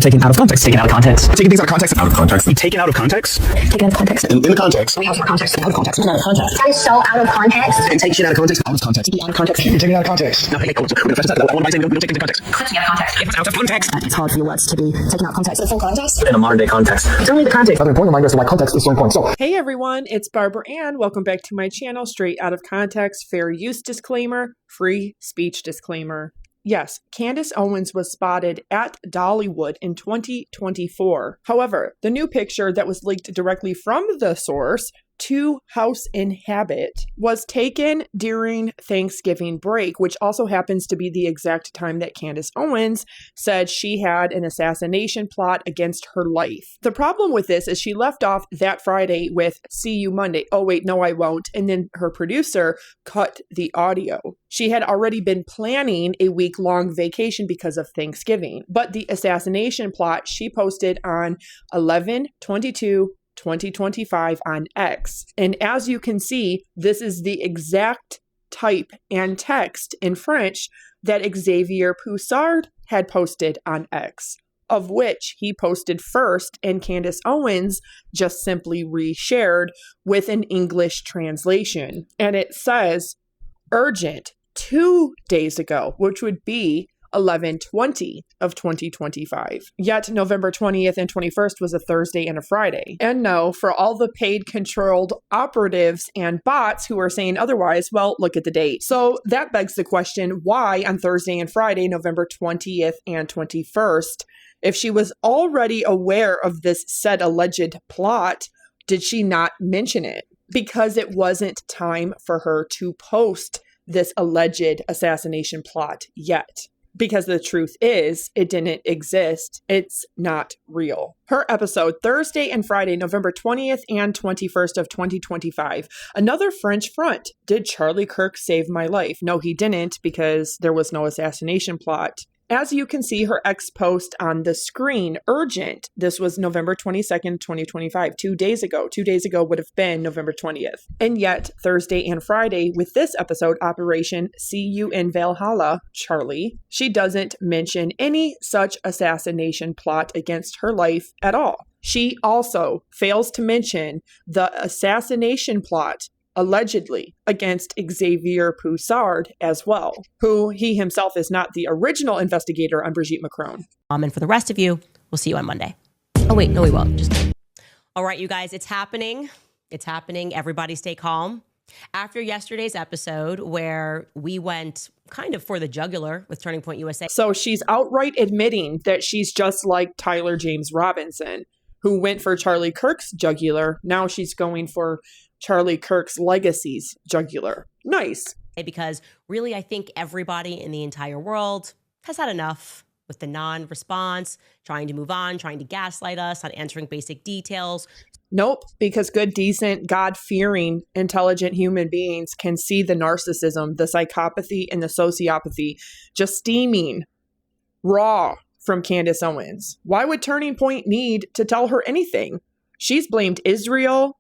taken out of context. Taken out of context. Taking things out of context. Out of context. Taken out of context. Taken out of context. In the context. We have more context. Out of context. Out of context. That is so out of context. And take shit out of context. Out of context. Out of context. You're taking it out of context. No, hey, we don't take it into context. Taking out of context. If it's out of context. It's hard for your words to be taken out of context. Full context. In a modern day context. It's only the context. Another important reminder as to why context is so important. So, Hey everyone, it's Barbara Ann. Welcome back to my channel, Straight Out of Context, fair use disclaimer, free speech disclaimer. Yes, Candace Owens was spotted at Dollywood in 2024. However, the new picture that was leaked directly from the source, To House Inhabit, was taken during Thanksgiving break, which also happens to be the exact time that Candace Owens said she had an assassination plot against her life. The problem with this is she left off that Friday with "See you Monday." Oh wait, no I won't. And then her producer cut the audio. She had already been planning a week-long vacation because of Thanksgiving, but the assassination plot she posted on 11/22/2025 on X. And as you can see, this is the exact type and text in French that Xavier Poussard had posted on X, of which he posted first and Candace Owens just simply reshared with an English translation. And it says, urgent, 2 days ago, which would be 11/20/2025. Yet November 20th and 21st was a Thursday and a Friday. And no, for all the paid controlled operatives and bots who are saying otherwise, well, look at the date. So that begs the question, why on Thursday and Friday, November 20th and 21st, if she was already aware of this said alleged plot, did she not mention it? Because it wasn't time for her to post this alleged assassination plot yet. Because the truth is, it didn't exist. It's not real. Her episode, Thursday and Friday, November 20th and 21st of 2025. Another French front. Did Charlie Kirk save my life? No, he didn't, because there was no assassination plot. As you can see, her ex post on the screen, urgent. This was November 22nd, 2025, 2 days ago. 2 days ago would have been November 20th. And yet, Thursday and Friday, with this episode, Operation See You in Valhalla, Charlie, she doesn't mention any such assassination plot against her life at all. She also fails to mention the assassination plot allegedly against Xavier Poussard as well, who he himself is not the original investigator on Brigitte Macron. And for the rest of you, we'll see you on Monday. Oh, wait, no, we won't. Just kidding. All right, you guys, it's happening. It's happening. Everybody stay calm. After yesterday's episode where we went kind of for the jugular with Turning Point USA. So she's outright admitting that she's just like Tyler James Robinson, who went for Charlie Kirk's jugular. Now she's going for Charlie Kirk's legacy's jugular. Nice. Because really, I think everybody in the entire world has had enough with the non-response, trying to move on, trying to gaslight us, not answering basic details. Nope, because good, decent, God-fearing, intelligent human beings can see the narcissism, the psychopathy, and the sociopathy just steaming raw from Candace Owens. Why would Turning Point need to tell her anything? She's blamed Israel,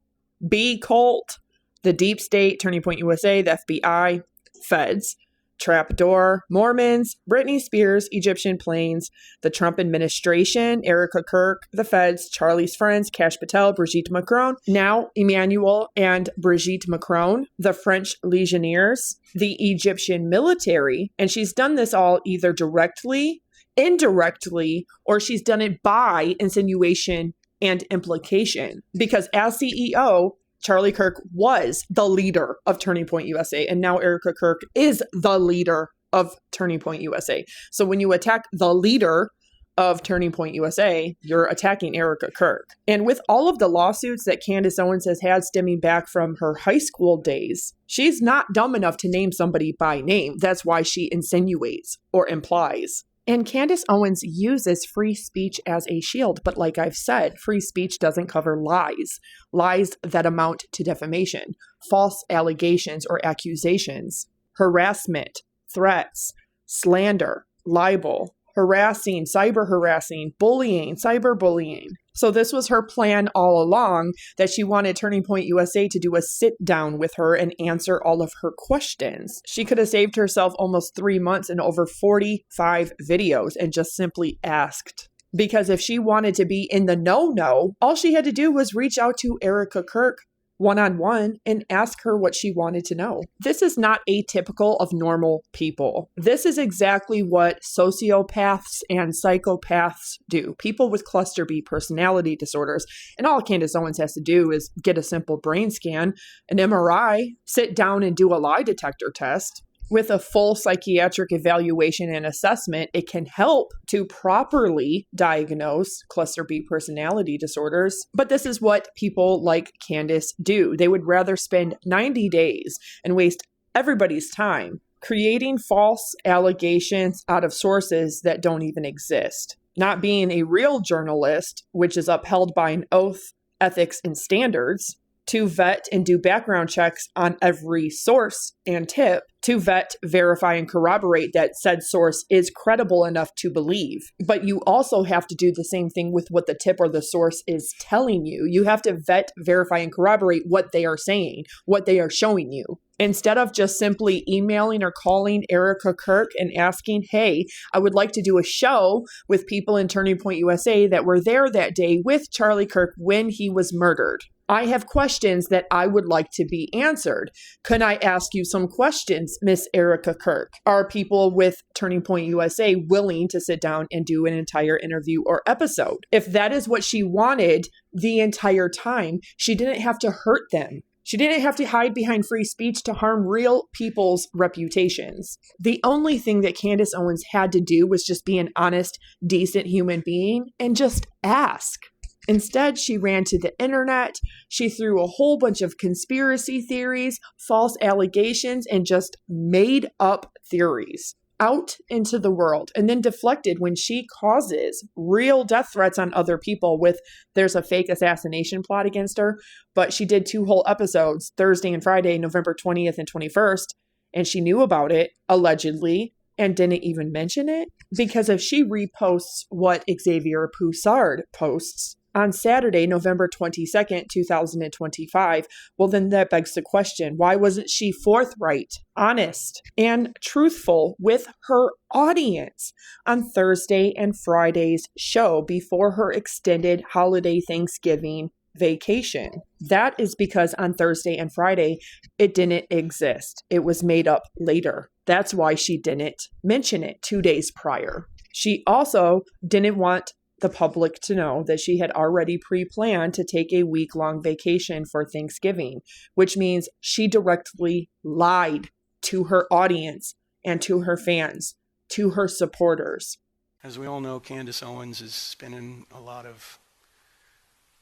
B Cult, the Deep State, Turning Point USA, the FBI, Feds, Trapdoor, Mormons, Britney Spears, Egyptian planes, the Trump administration, Erica Kirk, the Feds, Charlie's friends, Kash Patel, Brigitte Macron, now Emmanuel and Brigitte Macron, the French Legionnaires, the Egyptian military, and she's done this all either directly, indirectly, or she's done it by insinuation and implication, because as CEO, Charlie Kirk was the leader of Turning Point USA, and now Erica Kirk is the leader of Turning Point USA. So when you attack the leader of Turning Point USA, you're attacking Erica Kirk. And with all of the lawsuits that Candace Owens has had stemming back from her high school days, she's not dumb enough to name somebody by name. That's why she insinuates or implies. And Candace Owens uses free speech as a shield. But like I've said, free speech doesn't cover lies, lies that amount to defamation, false allegations or accusations, harassment, threats, slander, libel, harassing, cyber harassing, bullying, cyberbullying. So this was her plan all along, that she wanted Turning Point USA to do a sit down with her and answer all of her questions. She could have saved herself almost 3 months and over 45 videos and just simply asked Because if she wanted to be in the no, all she had to do was reach out to Erica Kirk one-on-one and ask her what she wanted to know. This is not atypical of normal people. This is exactly what sociopaths and psychopaths do. People with cluster B personality disorders. And all Candace Owens has to do is get a simple brain scan, an MRI, sit down and do a lie detector test. With a full psychiatric evaluation and assessment, it can help to properly diagnose cluster B personality disorders. But this is what people like Candace do. They would rather spend 90 days and waste everybody's time creating false allegations out of sources that don't even exist. Not being a real journalist, which is upheld by an oath, ethics, and standards, to vet and do background checks on every source and tip, to vet, verify, and corroborate that said source is credible enough to believe. But you also have to do the same thing with what the tip or the source is telling you. You have to vet, verify, and corroborate what they are saying, what they are showing you. Instead of just simply emailing or calling Erica Kirk and asking, hey, I would like to do a show with people in Turning Point USA that were there that day with Charlie Kirk when he was murdered. I have questions that I would like to be answered. Can I ask you some questions, Miss Erica Kirk? Are people with Turning Point USA willing to sit down and do an entire interview or episode? If that is what she wanted the entire time, she didn't have to hurt them. She didn't have to hide behind free speech to harm real people's reputations. The only thing that Candace Owens had to do was just be an honest, decent human being and just ask. Instead, she ran to the internet, she threw a whole bunch of conspiracy theories, false allegations, and just made up theories out into the world, and then deflected when she causes real death threats on other people with there's a fake assassination plot against her. But she did 2 whole episodes, Thursday and Friday, November 20th and 21st, and she knew about it, allegedly, and didn't even mention it. Because if she reposts what Xavier Poussard posts on Saturday, November 22nd, 2025, well, then that begs the question, why wasn't she forthright, honest, and truthful with her audience on Thursday and Friday's show before her extended holiday Thanksgiving vacation? That is because on Thursday and Friday, it didn't exist. It was made up later. That's why she didn't mention it 2 days prior. She also didn't want the public to know that she had already pre-planned to take a week-long vacation for Thanksgiving, which means she directly lied to her audience and to her fans, to her supporters. As we all know, Candace Owens is spinning a lot of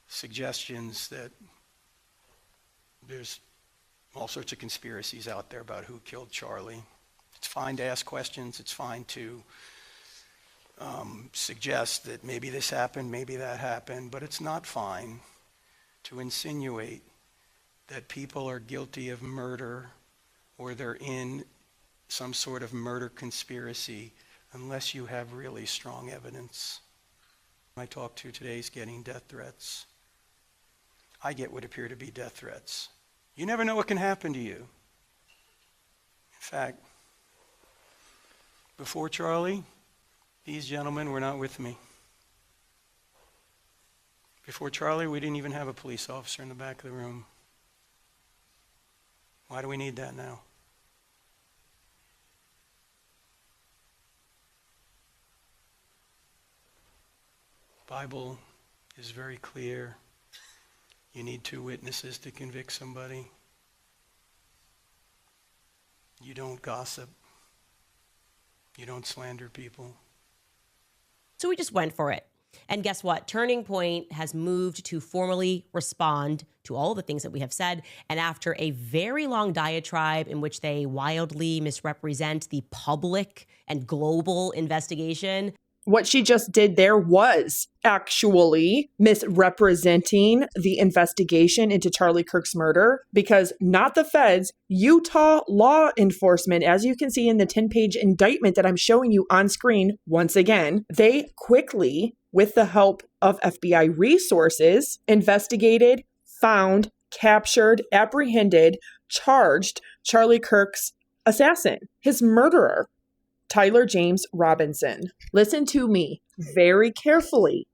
suggestions that there's all sorts of conspiracies out there about who killed Charlie. It's fine to ask questions. It's fine to suggest that maybe this happened, maybe that happened, but it's not fine to insinuate that people are guilty of murder or they're in some sort of murder conspiracy unless you have really strong evidence. I talked to today is getting death threats. I get what appear to be death threats. You never know what can happen to you. In fact, before Charlie, these gentlemen were not with me. Before Charlie, we didn't even have a police officer in the back of the room. Why do we need that now? The Bible is very clear. You need 2 witnesses to convict somebody. You don't gossip. You don't slander people. So we just went for it. And guess what? Turning Point has moved to formally respond to all the things that we have said. And after a very long diatribe in which they wildly misrepresent the public and global investigation, what she just did there was actually misrepresenting the investigation into Charlie Kirk's murder, because not the feds, Utah law enforcement, as you can see in the 10-page indictment that I'm showing you on screen once again, they quickly, with the help of FBI resources, investigated, found, captured, apprehended, charged Charlie Kirk's assassin, his murderer. Tyler James Robinson. Listen to me very carefully.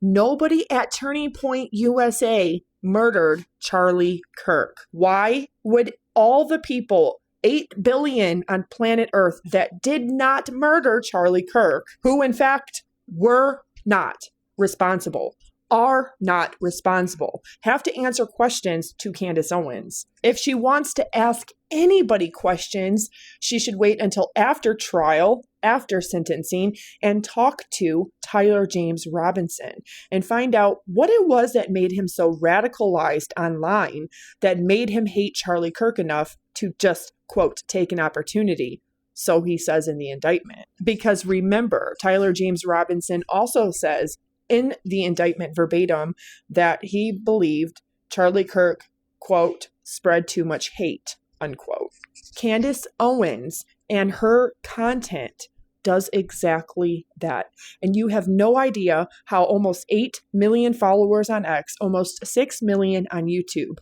Nobody at Turning Point USA murdered Charlie Kirk. Why would all the people, 8 billion on planet Earth, that did not murder Charlie Kirk, who in fact were not responsible, are not responsible, have to answer questions to Candace Owens? If she wants to ask anybody questions, she should wait until after trial, after sentencing, and talk to Tyler James Robinson and find out what it was that made him so radicalized online, that made him hate Charlie Kirk enough to just, quote, take an opportunity. So he says in the indictment. Because remember, Tyler James Robinson also says in the indictment verbatim that he believed Charlie Kirk, quote, spread too much hate, unquote. Candace Owens and her content does exactly that. And you have no idea how almost 8 million followers on X, almost 6 million on YouTube,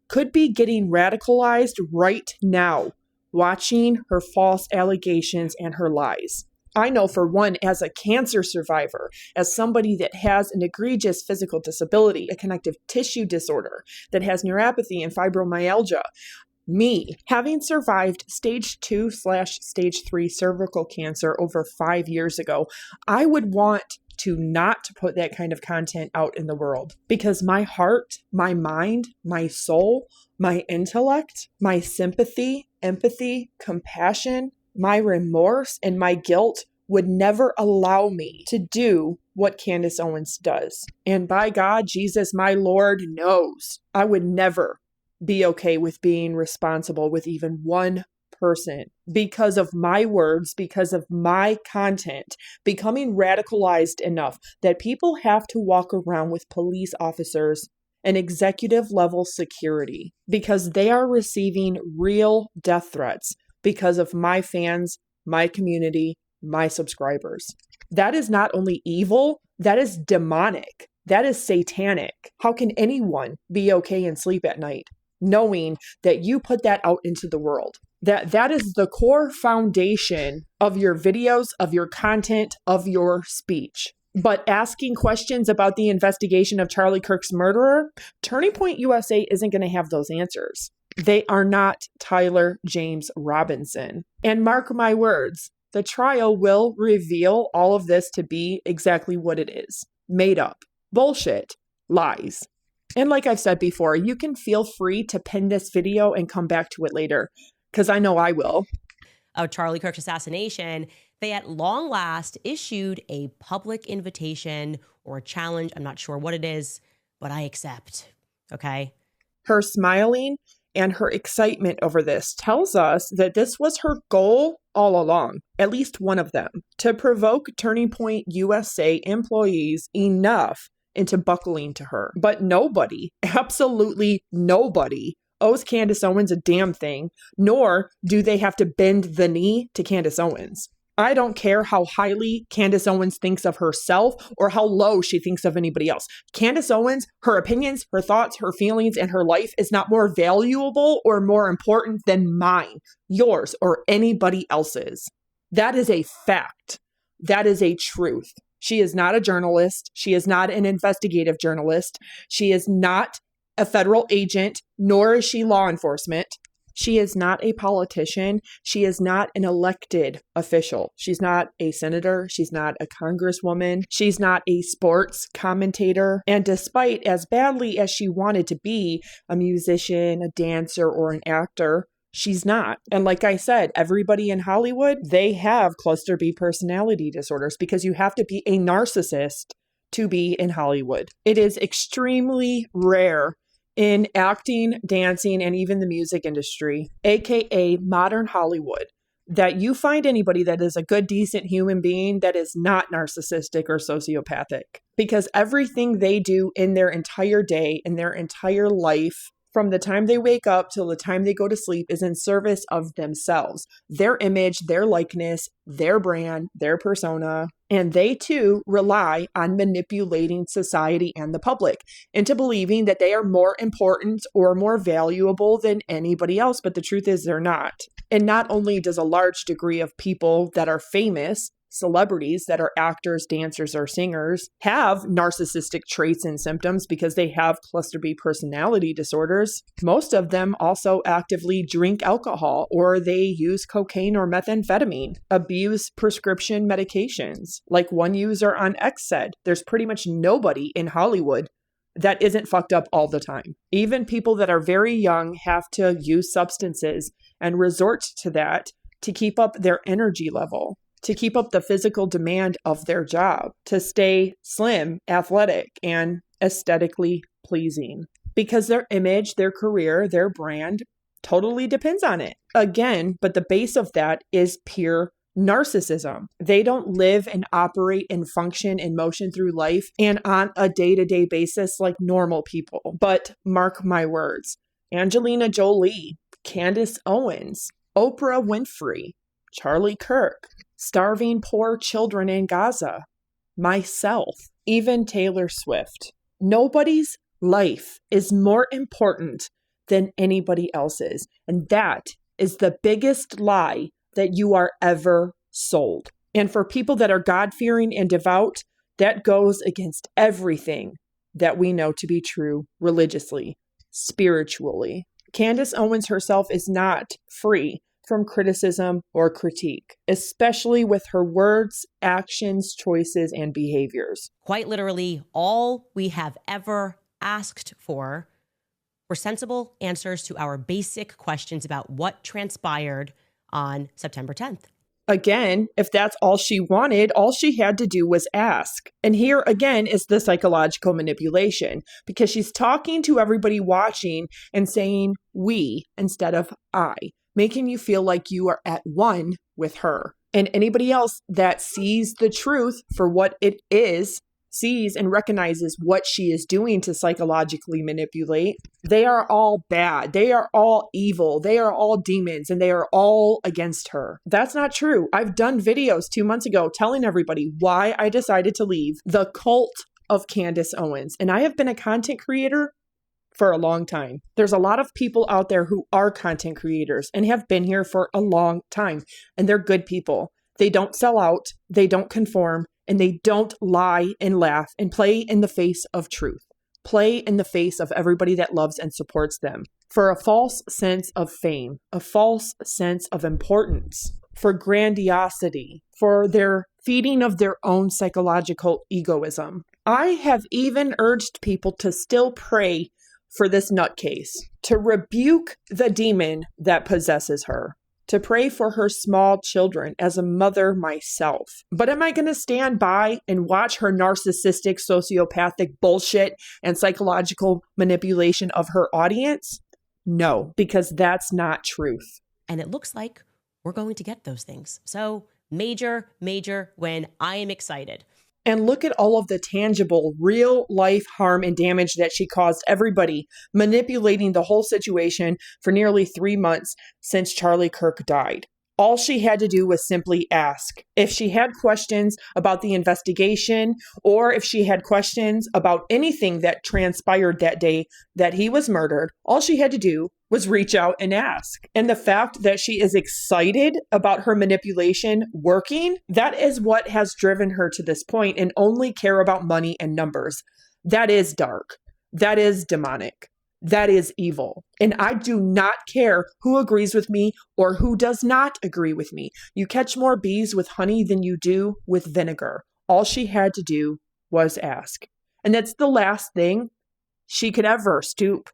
could be getting radicalized right now, watching her false allegations and her lies. I know for one, as a cancer survivor, as somebody that has an egregious physical disability, a connective tissue disorder, that has neuropathy and fibromyalgia, me, having survived stage 2/stage 3 cervical cancer over 5 years ago, I would want to not put that kind of content out in the world, because my heart, my mind, my soul, my intellect, my sympathy, empathy, compassion, my remorse, and my guilt would never allow me to do what Candace Owens does. And by God, Jesus, my Lord, knows I would never be okay with being responsible with even one person because of my words, because of my content, becoming radicalized enough that people have to walk around with police officers and executive level security because they are receiving real death threats because of my fans, my community, my subscribers. That is not only evil, that is demonic. That is satanic. How can anyone be okay and sleep at night knowing that you put that out into the world? That is the core foundation of your videos, of your content, of your speech. But asking questions about the investigation of Charlie Kirk's murderer, Turning Point USA isn't going to have those answers. They are not Tyler James Robinson. And mark my words, the trial will reveal all of this to be exactly what it is. Made up. Bullshit. Lies. And like I've said before, you can feel free to pin this video and come back to it later, because I know I will. Of Charlie Kirk's assassination, they at long last issued a public invitation or a challenge. I'm not sure what it is, but I accept. Okay. Her smiling and her excitement over this tells us that this was her goal all along, at least one of them, to provoke Turning Point USA employees enough into buckling to her. But nobody, absolutely nobody, owes Candace Owens a damn thing, nor do they have to bend the knee to Candace Owens. I don't care how highly Candace Owens thinks of herself or how low she thinks of anybody else. Candace Owens, her opinions, her thoughts, her feelings, and her life is not more valuable or more important than mine, yours, or anybody else's. That is a fact. That is a truth. She is not a journalist. She is not an investigative journalist. She is not a federal agent, nor is she law enforcement. She is not a politician. She is not an elected official. She's not a senator. She's not a congresswoman. She's not a sports commentator. And despite as badly as she wanted to be a musician, a dancer, or an actor, she's not. And like I said, everybody in Hollywood, they have cluster B personality disorders because you have to be a narcissist to be in Hollywood. It is extremely rare in acting, dancing, and even the music industry, aka modern Hollywood, that you find anybody that is a good, decent human being that is not narcissistic or sociopathic. Because everything they do in their entire day, in their entire life, from the time they wake up till the time they go to sleep, is in service of themselves, their image, their likeness, their brand, their persona. And they too rely on manipulating society and the public into believing that they are more important or more valuable than anybody else. But the truth is they're not. And not only does a large degree of people that are famous, celebrities that are actors, dancers, or singers, have narcissistic traits and symptoms because they have cluster B personality disorders, most of them also actively drink alcohol, or they use cocaine or methamphetamine, abuse prescription medications. Like one user on X said, there's pretty much nobody in Hollywood that isn't fucked up all the time. Even people that are very young have to use substances and resort to that to keep up their energy level, to keep up the physical demand of their job, to stay slim, athletic, and aesthetically pleasing. Because their image, their career, their brand totally depends on it. Again, but the base of that is pure narcissism. They don't live and operate and function and motion through life and on a day-to-day basis like normal people. But mark my words, Angelina Jolie, Candace Owens, Oprah Winfrey, Charlie Kirk, starving poor children in Gaza, myself, even Taylor Swift. Nobody's life is more important than anybody else's. And that is the biggest lie that you are ever sold. And for people that are God-fearing and devout, that goes against everything that we know to be true religiously, spiritually. Candace Owens herself is not free from criticism or critique, especially with her words, actions, choices, and behaviors. Quite literally, all we have ever asked for were sensible answers to our basic questions about what transpired on September 10th. Again, if that's all she wanted, all she had to do was ask. And here again is the psychological manipulation, because she's talking to everybody watching and saying we instead of I, making you feel like you are at one with her. And anybody else that sees the truth for what it is, sees and recognizes what she is doing to psychologically manipulate, they are all bad. They are all evil. They are all demons, and they are all against her. That's not true. I've done videos 2 months ago telling everybody why I decided to leave the cult of Candace Owens. And I have been a content creator for a long time. There's a lot of people out there who are content creators and have been here for a long time, and they're good people. They don't sell out, they don't conform, and they don't lie and laugh and play in the face of truth. Play in the face of everybody that loves and supports them for a false sense of fame, a false sense of importance, for grandiosity, for their feeding of their own psychological egoism. I have even urged people to still pray for this nutcase, to rebuke the demon that possesses her, to pray for her small children as a mother myself. But am I going to stand by and watch her narcissistic, sociopathic bullshit and psychological manipulation of her audience? No, because that's not truth. And it looks like we're going to get those things. So major win. I am excited. And look at all of the tangible, real life harm and damage that she caused everybody, manipulating the whole situation for nearly 3 months since Charlie Kirk died. All she had to do was simply ask. If she had questions about the investigation, or if she had questions about anything that transpired that day that he was murdered, all she had to do was reach out and ask. And the fact that she is excited about her manipulation working, that is what has driven her to this point, and only care about money and numbers. That is dark. That is demonic. That is evil. And I do not care who agrees with me or who does not agree with me. You catch more bees with honey than you do with vinegar. All she had to do was ask. And that's the last thing she could ever stoop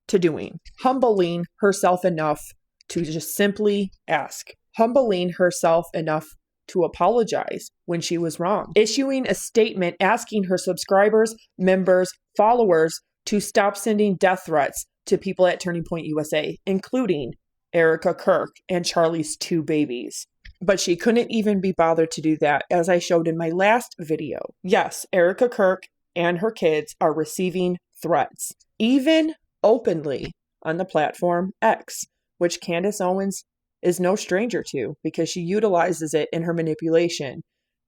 to doing. Humbling herself enough to just simply ask. Humbling herself enough to apologize when she was wrong. Issuing a statement asking her subscribers, members, followers to stop sending death threats to people at Turning Point USA, including Erica Kirk and Charlie's 2 babies. But she couldn't even be bothered to do that, as I showed in my last video. Yes, Erica Kirk and her kids are receiving threats, even openly on the platform X, which Candace Owens is no stranger to because she utilizes it in her manipulation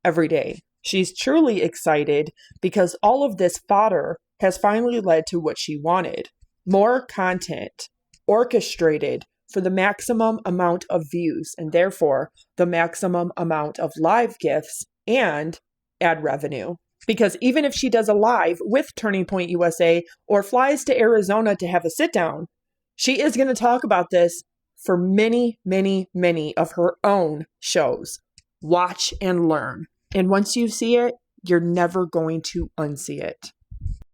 every day. She's truly excited because all of this fodder has finally led to what she wanted. More content orchestrated for the maximum amount of views and therefore the maximum amount of live gifts and ad revenue. Because even if she does a live with Turning Point USA or flies to Arizona to have a sit down, she is going to talk about this for many, many, many of her own shows. Watch and learn. And once you see it, you're never going to unsee it.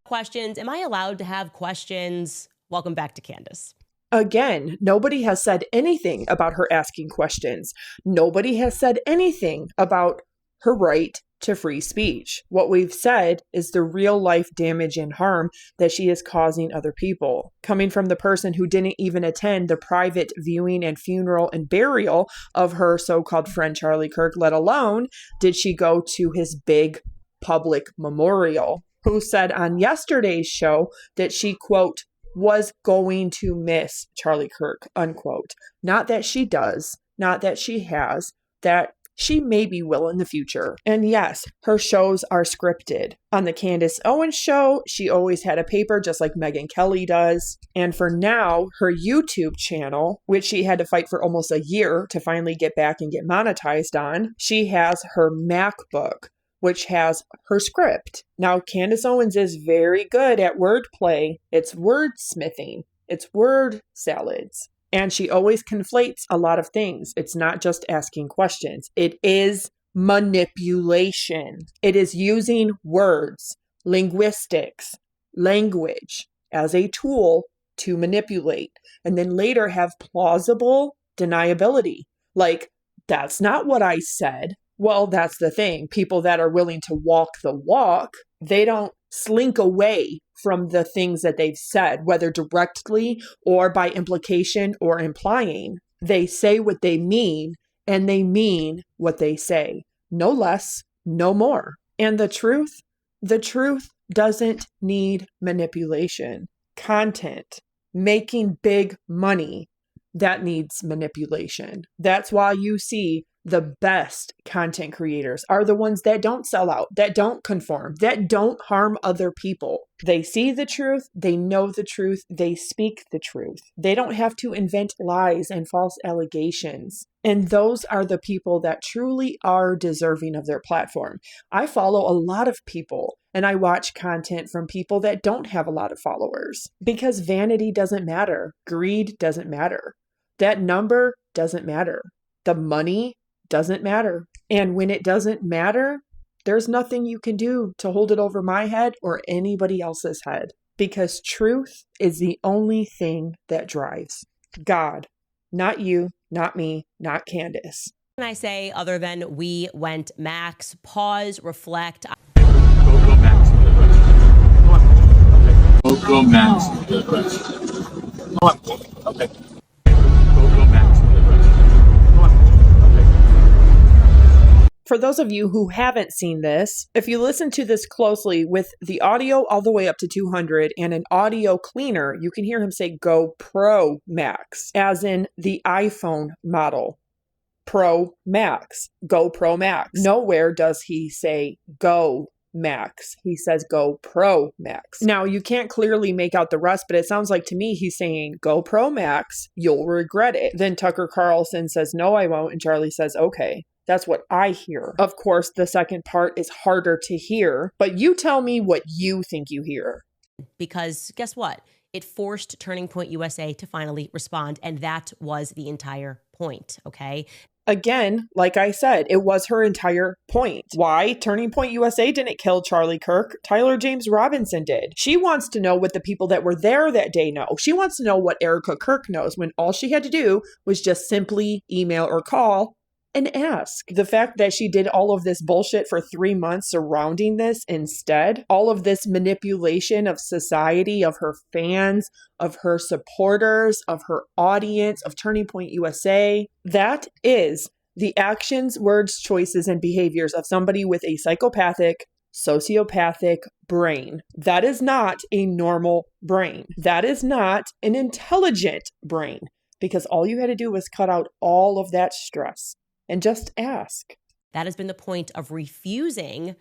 Questions. Am I allowed to have questions? Welcome back to Candace. Again, nobody has said anything about her asking questions. Nobody has said anything about her right to free speech. What we've said is the real life damage and harm that she is causing other people. Coming from the person who didn't even attend the private viewing and funeral and burial of her so-called friend Charlie Kirk, let alone did she go to his big public memorial, who said on yesterday's show that she, quote, was going to miss Charlie Kirk, unquote. Not that she does, not that she has, that she maybe will in the future. And yes, her shows are scripted. On the Candace Owens show, she always had a paper just like Megyn Kelly does. And for now, her YouTube channel, which she had to fight for almost a year to finally get back and get monetized on, she has her MacBook, which has her script. Now, Candace Owens is very good at wordplay. It's wordsmithing. It's word salads. And she always conflates a lot of things. It's not just asking questions. It is manipulation. It is using words, linguistics, language as a tool to manipulate. And then later have plausible deniability. Like, that's not what I said. Well, that's the thing. People that are willing to walk the walk, they don't slink away from the things that they've said, whether directly or by implication or implying. They say what they mean, and they mean what they say. No less, no more. And the truth doesn't need manipulation. Content, making big money, that needs manipulation. That's why you see the best content creators are the ones that don't sell out, that don't conform, that don't harm other people. They see the truth, they know the truth, they speak the truth. They don't have to invent lies and false allegations. And those are the people that truly are deserving of their platform. I follow a lot of people and I watch content from people that don't have a lot of followers because vanity doesn't matter. Greed doesn't matter. That number doesn't matter. The money doesn't matter. And when it doesn't matter, there's nothing you can do to hold it over my head or anybody else's head, because truth is the only thing that drives. God, not you, not me, not Candace. Can I say other than we went max? Pause, reflect. Go Max. Go Max. Okay. Go Max. For those of you who haven't seen this, if you listen to this closely with the audio all the way up to 200 and an audio cleaner, you can hear him say Go Pro Max, as in the iPhone model. Pro Max. Go Pro Max. Nowhere does he say Go Max. He says Go Pro Max. Now, you can't clearly make out the rest, but it sounds like to me he's saying Go Pro Max, you'll regret it. Then Tucker Carlson says, no, I won't. And Charlie says, okay. That's what I hear. Of course, the second part is harder to hear, but you tell me what you think you hear. Because guess what? It forced Turning Point USA to finally respond. And that was the entire point. Okay. Again, like I said, it was her entire point. Why? Turning Point USA didn't kill Charlie Kirk. Tyler James Robinson did. She wants to know what the people that were there that day know. She wants to know what Erica Kirk knows when all she had to do was just simply email or call and ask. The fact that she did all of this bullshit for 3 months surrounding this instead, all of this manipulation of society, of her fans, of her supporters, of her audience, of Turning Point USA, that is the actions, words, choices, and behaviors of somebody with a psychopathic, sociopathic brain. That is not a normal brain. That is not an intelligent brain, because all you had to do was cut out all of that stress and just ask. That has been the point of refusing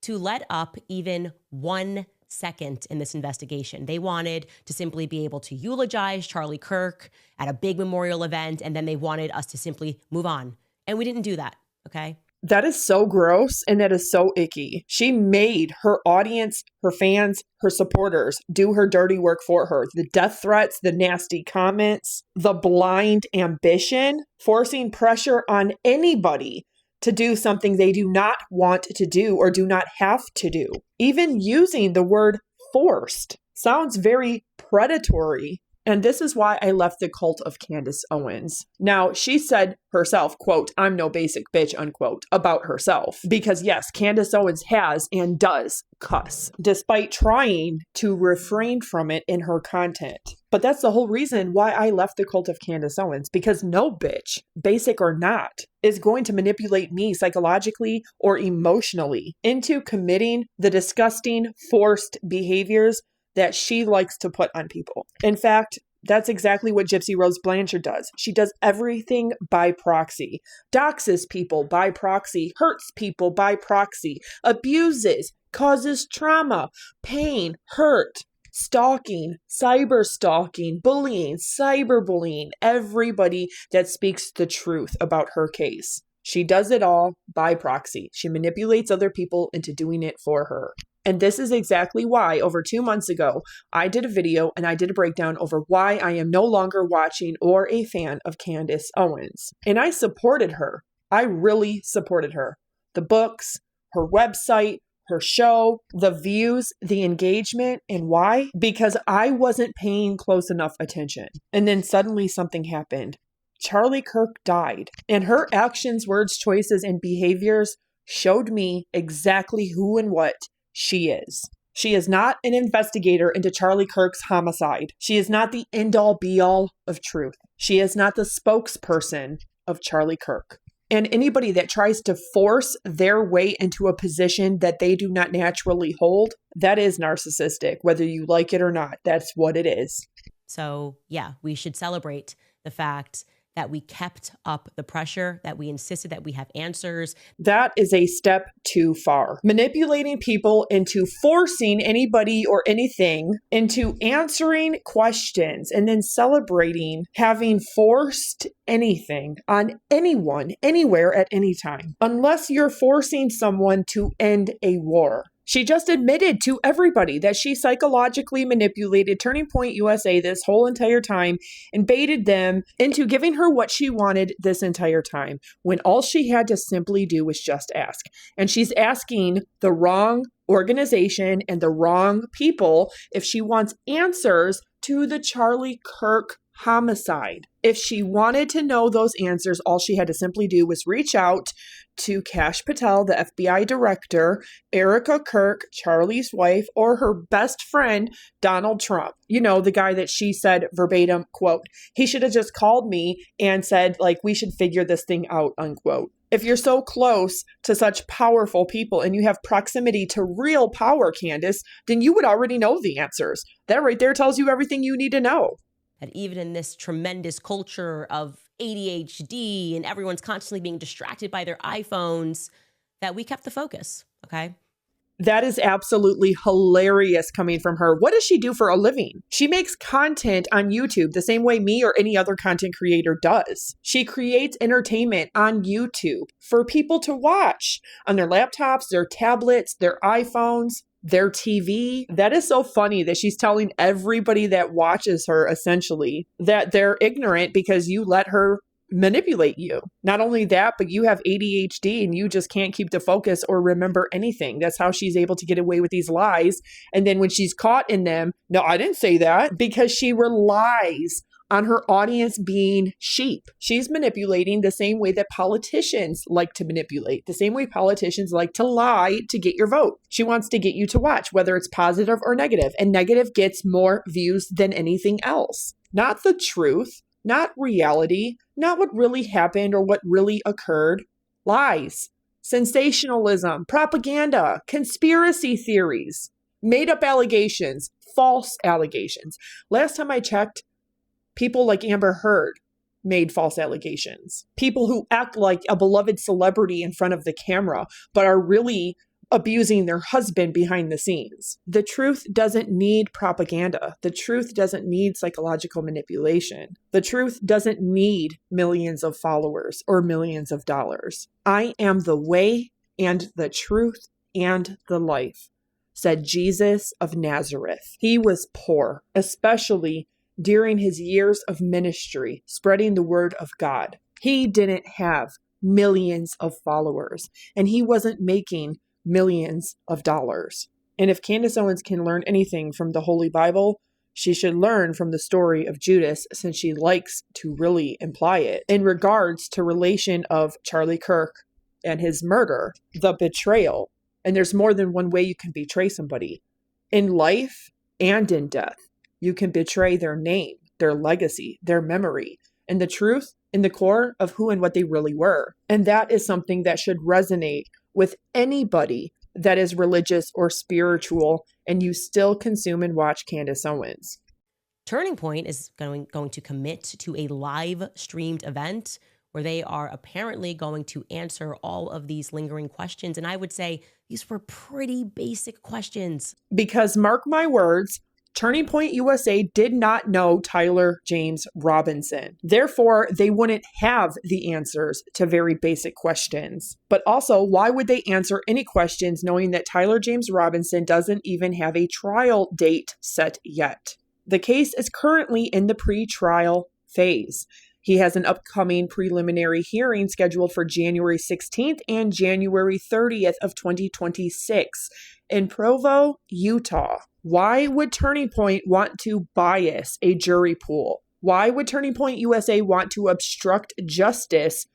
to let up even 1 second in this investigation. They wanted to simply be able to eulogize Charlie Kirk at a big memorial event, and then they wanted us to simply move on. And we didn't do that, okay? That is so gross and that is so icky. She made her audience, her fans, her supporters do her dirty work for her. The death threats, the nasty comments, the blind ambition, forcing pressure on anybody to do something they do not want to do or do not have to do. Even using the word forced sounds very predatory. And this is why I left the cult of Candace Owens. Now, she said herself, quote, "I'm no basic bitch," unquote, about herself. Because yes, Candace Owens has and does cuss, despite trying to refrain from it in her content. But that's the whole reason why I left the cult of Candace Owens, because no bitch, basic or not, is going to manipulate me psychologically or emotionally into committing the disgusting, forced behaviors that she likes to put on people. In fact, that's exactly what Gypsy Rose Blanchard does. She does everything by proxy, doxes people by proxy, hurts people by proxy, abuses, causes trauma, pain, hurt, stalking, cyber stalking, bullying, cyberbullying, everybody that speaks the truth about her case. She does it all by proxy. She manipulates other people into doing it for her. And this is exactly why over 2 months ago, I did a video and I did a breakdown over why I am no longer watching or a fan of Candace Owens. And I supported her. I really supported her. The books, her website, her show, the views, the engagement. And why? Because I wasn't paying close enough attention. And then suddenly something happened. Charlie Kirk died. And her actions, words, choices, and behaviors showed me exactly who and what she is. She is not an investigator into Charlie Kirk's homicide. She is not the end-all be-all of truth. She is not the spokesperson of Charlie Kirk. And anybody that tries to force their way into a position that they do not naturally hold, that is narcissistic, whether you like it or not. That's what it is. So yeah, we should celebrate the fact that we kept up the pressure, that we insisted that we have answers. That is a step too far. Manipulating people into forcing anybody or anything into answering questions and then celebrating having forced anything on anyone, anywhere, at any time. Unless you're forcing someone to end a war. She just admitted to everybody that she psychologically manipulated Turning Point USA this whole entire time and baited them into giving her what she wanted this entire time, when all she had to simply do was just ask. And she's asking the wrong organization and the wrong people if she wants answers to the Charlie Kirk homicide. If she wanted to know those answers, all she had to simply do was reach out to Kash Patel, the FBI director, Erica Kirk, Charlie's wife, or her best friend, Donald Trump. You know, the guy that she said verbatim, quote, "He should have just called me and said, like, we should figure this thing out," unquote. If you're so close to such powerful people and you have proximity to real power, Candace, then you would already know the answers. That right there tells you everything you need to know. That even in this tremendous culture of ADHD and everyone's constantly being distracted by their iPhones, that we kept the focus, okay? That is absolutely hilarious coming from her. What does she do for a living? She makes content on YouTube the same way me or any other content creator does. She creates entertainment on YouTube for people to watch on their laptops, their tablets, their iPhones, their TV. That is so funny that she's telling everybody that watches her essentially that they're ignorant because you let her manipulate you. Not only that, but you have ADHD and you just can't keep the focus or remember anything. That's how she's able to get away with these lies. And then when she's caught in them, no, I didn't say that, because she relies on her audience being sheep. She's manipulating the same way that politicians like to manipulate, the same way politicians like to lie to get your vote. She wants to get you to watch, whether it's positive or negative, and negative gets more views than anything else. Not the truth, not reality, not what really happened or what really occurred. Lies, sensationalism, propaganda, conspiracy theories, made up allegations, false allegations. Last time I checked, people like Amber Heard made false allegations. People who act like a beloved celebrity in front of the camera, but are really abusing their husband behind the scenes. The truth doesn't need propaganda. The truth doesn't need psychological manipulation. The truth doesn't need millions of followers or millions of dollars. I am the way and the truth and the life, said Jesus of Nazareth. He was poor, especially during his years of ministry, spreading the word of God. He didn't have millions of followers, and he wasn't making millions of dollars. And if Candace Owens can learn anything from the Holy Bible, she should learn from the story of Judas, since she likes to really imply it. In regards to relation of Charlie Kirk and his murder, the betrayal, and there's more than one way you can betray somebody. In life and in death, you can betray their name, their legacy, their memory, and the truth in the core of who and what they really were. And that is something that should resonate with anybody that is religious or spiritual and you still consume and watch Candace Owens. Turning Point is going to commit to a live streamed event where they are apparently going to answer all of these lingering questions. And I would say these were pretty basic questions. Because mark my words, Turning Point USA did not know Tyler James Robinson. Therefore, they wouldn't have the answers to very basic questions. But also, why would they answer any questions knowing that Tyler James Robinson doesn't even have a trial date set yet? The case is currently in the pre-trial phase. He has an upcoming preliminary hearing scheduled for January 16th and January 30th of 2026 in Provo, Utah. Why would Turning Point want to bias a jury pool? Why would Turning Point USA want to obstruct justice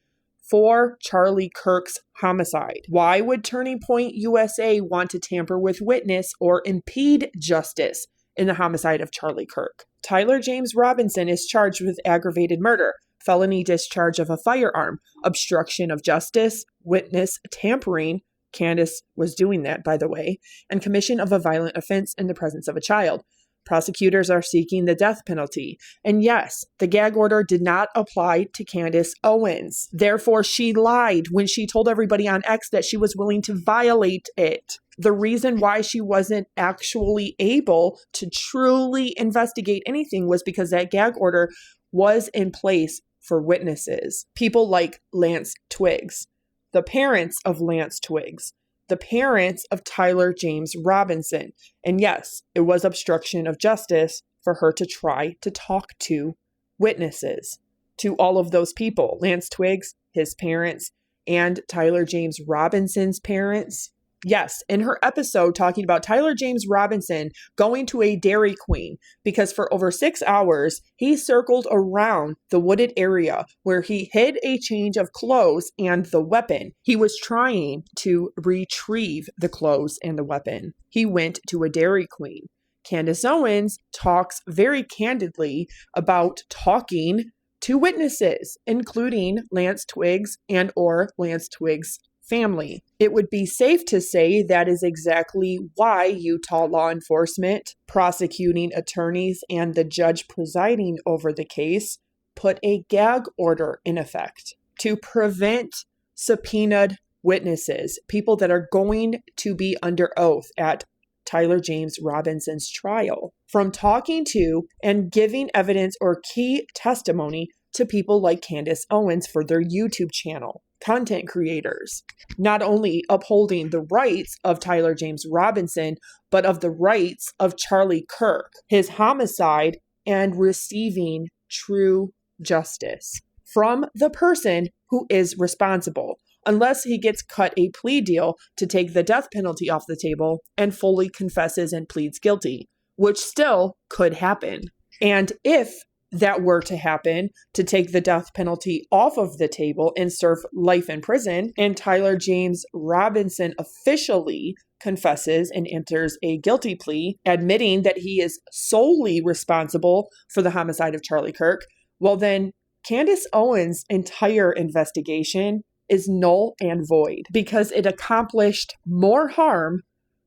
for Charlie Kirk's homicide? Why would Turning Point USA want to tamper with witness or impede justice in the homicide of Charlie Kirk? Tyler James Robinson is charged with aggravated murder, felony discharge of a firearm, obstruction of justice, witness tampering. Candace was doing that, by the way, and commission of a violent offense in the presence of a child. Prosecutors are seeking the death penalty. And yes, the gag order did not apply to Candace Owens. Therefore, she lied when she told everybody on X that she was willing to violate it. The reason why she wasn't actually able to truly investigate anything was because that gag order was in place for witnesses. People like Lance Twiggs, the parents of Lance Twiggs, the parents of Tyler James Robinson. And yes, it was obstruction of justice for her to try to talk to witnesses, to all of those people, Lance Twiggs, his parents, and Tyler James Robinson's parents. Yes, in her episode talking about Tyler James Robinson going to a Dairy Queen because for over 6 hours, he circled around the wooded area where he hid a change of clothes and the weapon. He was trying to retrieve the clothes and the weapon. He went to a Dairy Queen. Candace Owens talks very candidly about talking to witnesses, including Lance Twiggs and or Lance Twiggs' family. It would be safe to say that is exactly why Utah law enforcement, prosecuting attorneys, and the judge presiding over the case put a gag order in effect to prevent subpoenaed witnesses, people that are going to be under oath at Tyler James Robinson's trial, from talking to and giving evidence or key testimony to people like Candace Owens for their YouTube channel. Content creators, not only upholding the rights of Tyler James Robinson, but of the rights of Charlie Kirk, his homicide, and receiving true justice from the person who is responsible, unless he gets cut a plea deal to take the death penalty off the table and fully confesses and pleads guilty, which still could happen. And if that were to happen, to take the death penalty off of the table and serve life in prison, and Tyler James Robinson officially confesses and enters a guilty plea, admitting that he is solely responsible for the homicide of Charlie Kirk, well then Candace Owens' entire investigation is null and void because it accomplished more harm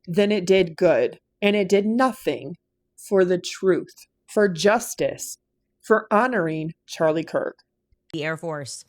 than it did good, and it did nothing for the truth, for justice, for honoring Charlie Kirk. The Air Force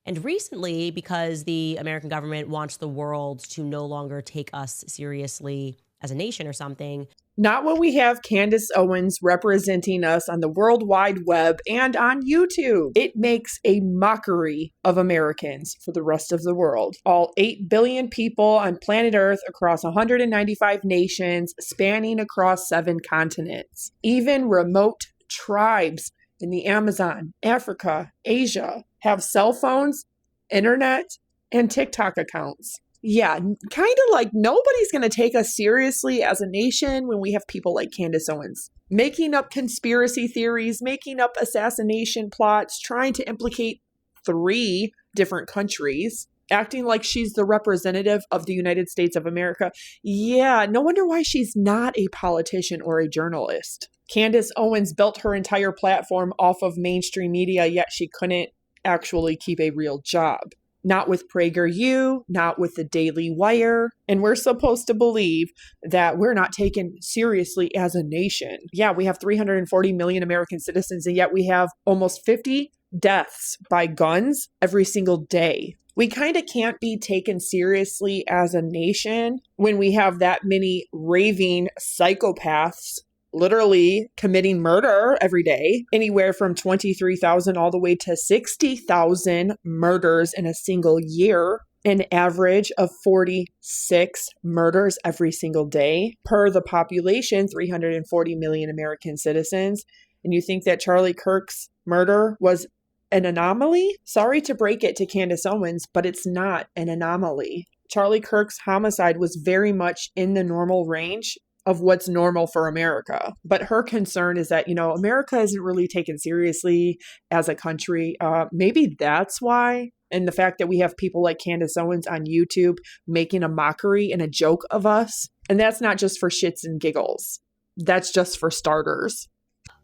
And recently, because the American government wants the world to no longer take us seriously as a nation or something. Not when we have Candace Owens representing us on the World Wide Web and on YouTube. It makes a mockery of Americans for the rest of the world. All 8 billion people on planet Earth across 195 nations, spanning across 7 continents. Even remote tribes in the Amazon, Africa, Asia have cell phones, internet, and TikTok accounts. Yeah, kind of like nobody's going to take us seriously as a nation when we have people like Candace Owens making up conspiracy theories, making up assassination plots, trying to implicate 3 different countries, acting like she's the representative of the United States of America. Yeah, no wonder why she's not a politician or a journalist. Candace Owens built her entire platform off of mainstream media, yet she couldn't actually keep a real job. Not with PragerU, not with the Daily Wire. And we're supposed to believe that we're not taken seriously as a nation. Yeah, we have 340 million American citizens, and yet we have almost 50 deaths by guns every single day. We kind of can't be taken seriously as a nation when we have that many raving psychopaths literally committing murder every day, anywhere from 23,000 all the way to 60,000 murders in a single year, an average of 46 murders every single day per the population, 340 million American citizens. And you think that Charlie Kirk's murder was an anomaly? Sorry to break it to Candace Owens, but it's not an anomaly. Charlie Kirk's homicide was very much in the normal range of what's normal for America. But her concern is that, America isn't really taken seriously as a country. Maybe that's why. And the fact that we have people like Candace Owens on YouTube making a mockery and a joke of us. And that's not just for shits and giggles. That's just for starters.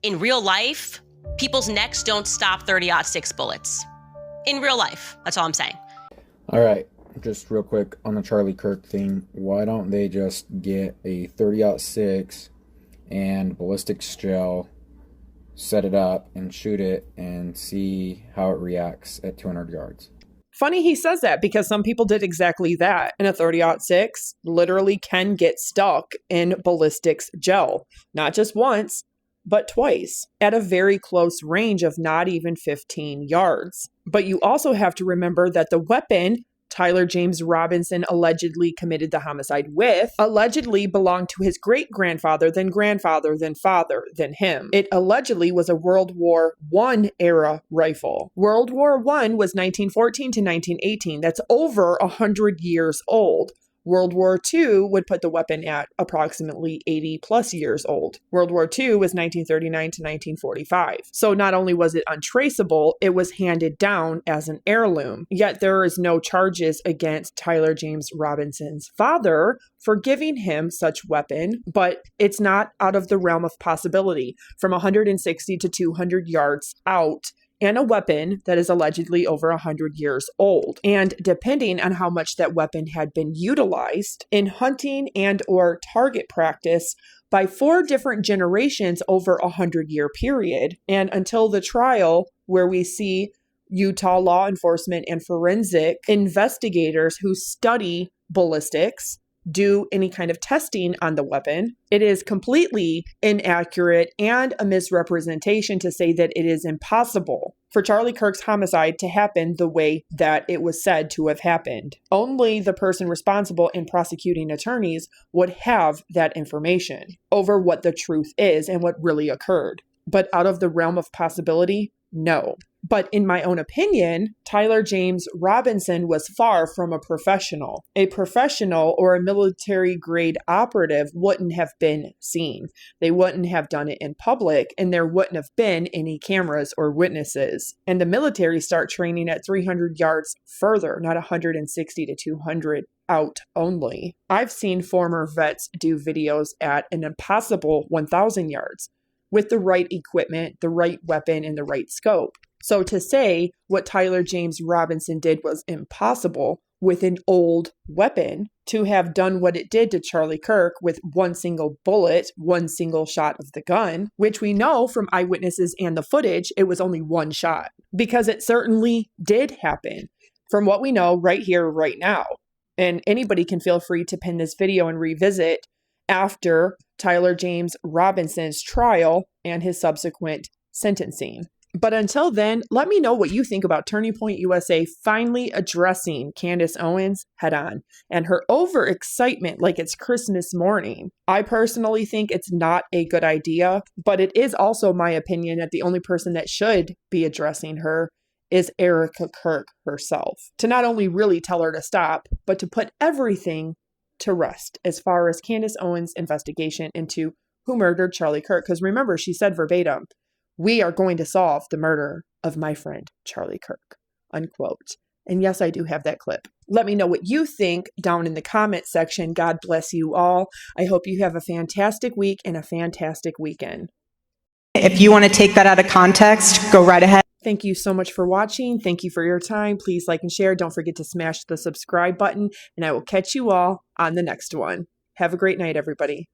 In real life, people's necks don't stop 30-06 bullets. In real life. That's all I'm saying. All right. Just real quick on the Charlie Kirk thing, why don't they just get a 30-06 and ballistics gel, set it up and shoot it and see how it reacts at 200 yards? Funny he says that because some people did exactly that. And a 30-06 literally can get stuck in ballistics gel, not just once, but twice at a very close range of not even 15 yards. But you also have to remember that the weapon Tyler James Robinson allegedly committed the homicide with allegedly belonged to his great-grandfather, then grandfather, then father, then him. It allegedly was a World War I era rifle. World War I was 1914 to 1918. That's over 100 years old. World War II would put the weapon at approximately 80 plus years old. World War II was 1939 to 1945. So not only was it untraceable, it was handed down as an heirloom. Yet there is no charges against Tyler James Robinson's father for giving him such weapon, but it's not out of the realm of possibility. From 160 to 200 yards out, and a weapon that is allegedly over 100 years old. And depending on how much that weapon had been utilized in hunting and or target practice by 4 different generations over a 100-year period, and until the trial where we see Utah law enforcement and forensic investigators who study ballistics do any kind of testing on the weapon, it is completely inaccurate and a misrepresentation to say that it is impossible for Charlie Kirk's homicide to happen the way that it was said to have happened. Only the person responsible and prosecuting attorneys would have that information over what the truth is and what really occurred. But out of the realm of possibility, no. But in my own opinion, Tyler James Robinson was far from a professional. A professional or a military grade operative wouldn't have been seen. They wouldn't have done it in public, and there wouldn't have been any cameras or witnesses. And the military start training at 300 yards further, not 160 to 200 out only. I've seen former vets do videos at an impossible 1,000 yards with the right equipment, the right weapon, and the right scope. So to say what Tyler James Robinson did was impossible with an old weapon, to have done what it did to Charlie Kirk with one single bullet, one single shot of the gun, which we know from eyewitnesses and the footage, it was only one shot, because it certainly did happen from what we know right here, right now. And anybody can feel free to pin this video and revisit after Tyler James Robinson's trial and his subsequent sentencing. But until then, let me know what you think about Turning Point USA finally addressing Candace Owens head on and her overexcitement like it's Christmas morning. I personally think it's not a good idea, but it is also my opinion that the only person that should be addressing her is Erica Kirk herself, to not only really tell her to stop, but to put everything to rest as far as Candace Owens' investigation into who murdered Charlie Kirk. Because remember, she said verbatim, "We are going to solve the murder of my friend Charlie Kirk," unquote. And yes, I do have that clip. Let me know what you think down in the comment section. God bless you all. I hope you have a fantastic week and a fantastic weekend. If you want to take that out of context, go right ahead. Thank you so much for watching. Thank you for your time. Please like and share. Don't forget to smash the subscribe button, and I will catch you all on the next one. Have a great night, everybody.